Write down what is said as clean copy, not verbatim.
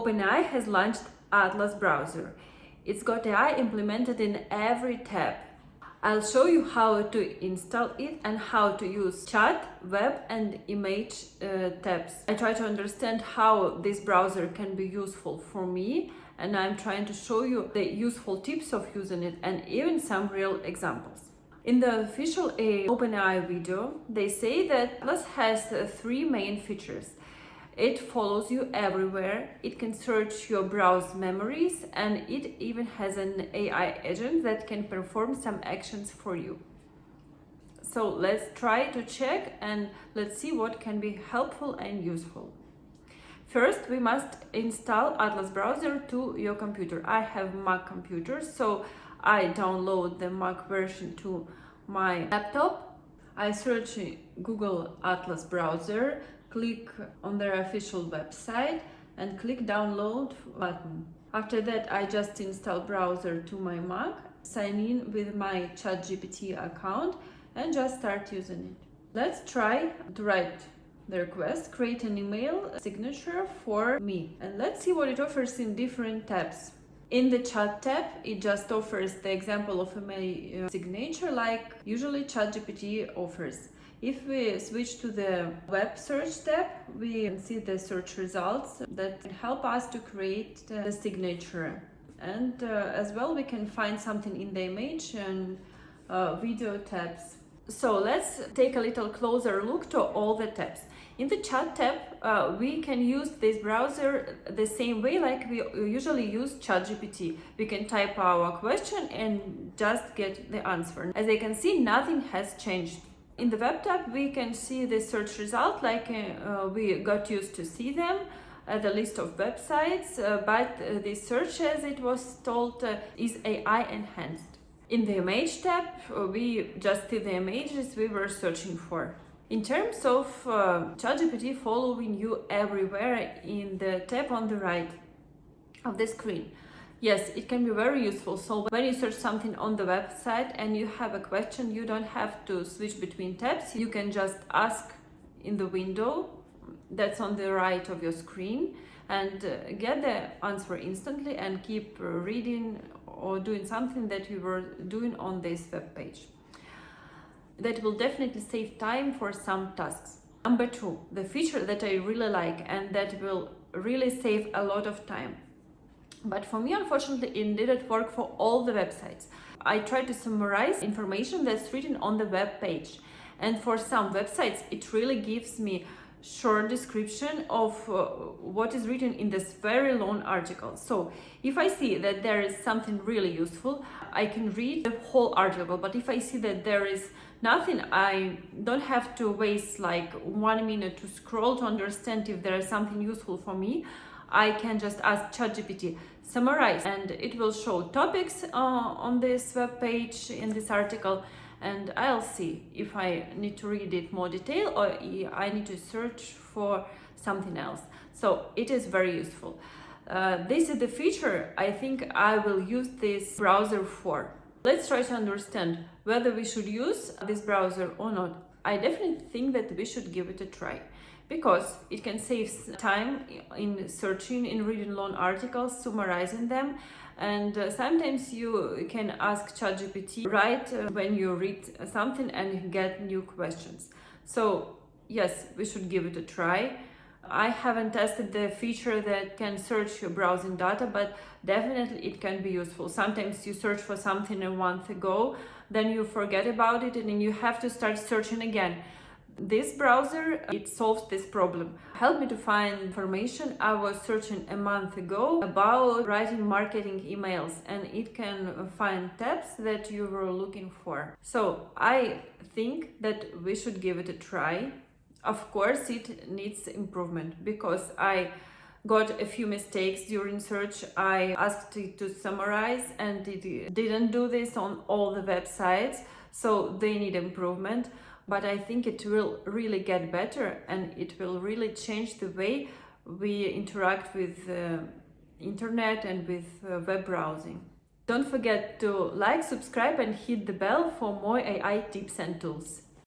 OpenAI has launched Atlas browser. It's got AI implemented in every tab. I'll show you how to install it and how to use chat, web and image tabs. I try to understand how this browser can be useful for me, and I'm trying to show you the useful tips of using it and even some real examples. In the official OpenAI video, they say that Atlas has three main features. It follows you everywhere, it can search your browse memories, and it even has an AI agent that can perform some actions for you. So let's try to check and let's see what can be helpful and useful. First, we must install Atlas browser to your computer. I have Mac computer, so I download the Mac version to my laptop. I search Google Atlas browser, click on their official website and click download button. After that, I just install browser to my Mac, sign in with my ChatGPT account and just start using it. Let's try to write the request, create an email signature for me, and let's see what it offers in different tabs. In the chat tab, it just offers the example of email signature like usually ChatGPT offers. If we switch to the web search tab, we can see the search results that can help us to create the signature. And as well, we can find something in the image and video tabs. So let's take a little closer look to all the tabs. In the chat tab, we can use this browser the same way like we usually use ChatGPT. We can type our question and just get the answer. As you can see, nothing has changed. In the web tab, we can see the search result like we got used to see them, the list of websites, but the search, as it was told, is AI enhanced. In the image tab, we just see the images we were searching for. In terms of ChatGPT following you everywhere in the tab on the right of the screen, yes, it can be very useful. So when you search something on the website and you have a question, you don't have to switch between tabs. You can just ask in the window that's on the right of your screen and get the answer instantly and keep reading or doing something that you were doing on this web page. That will definitely save time for some tasks. Number two, the feature that I really like and that will really save a lot of time. But for me, unfortunately, it didn't work for all the websites. I tried to summarize information that's written on the web page. And for some websites, it really gives me short description of what is written in this very long article. So if I see that there is something really useful, I can read the whole article. But if I see that there is nothing, I don't have to waste like 1 minute to scroll to understand if there is something useful for me. I can just ask ChatGPT, summarize, and it will show topics on this web page in this article, and I'll see if I need to read it more detail or I need to search for something else. So it is very useful. This is the feature I think I will use this browser for. Let's try to understand whether we should use this browser or not. I definitely think that we should give it a try, because it can save time in searching, in reading long articles, summarizing them, and sometimes you can ask ChatGPT right when you read something and get new questions. So yes, we should give it a try. I haven't tested the feature that can search your browsing data, but definitely it can be useful. Sometimes you search for something a month ago, then you forget about it and then you have to start searching again. This browser, it solves this problem. Helped me to find information I was searching a month ago about writing marketing emails, and it can find tabs that you were looking for. So I think that we should give it a try. Of course, it needs improvement because I got a few mistakes during search. I asked it to summarize and it didn't do this on all the websites, so they need improvement. But I think it will really get better and it will really change the way we interact with the internet and with web browsing. Don't forget to like, subscribe and hit the bell for more AI tips and tools.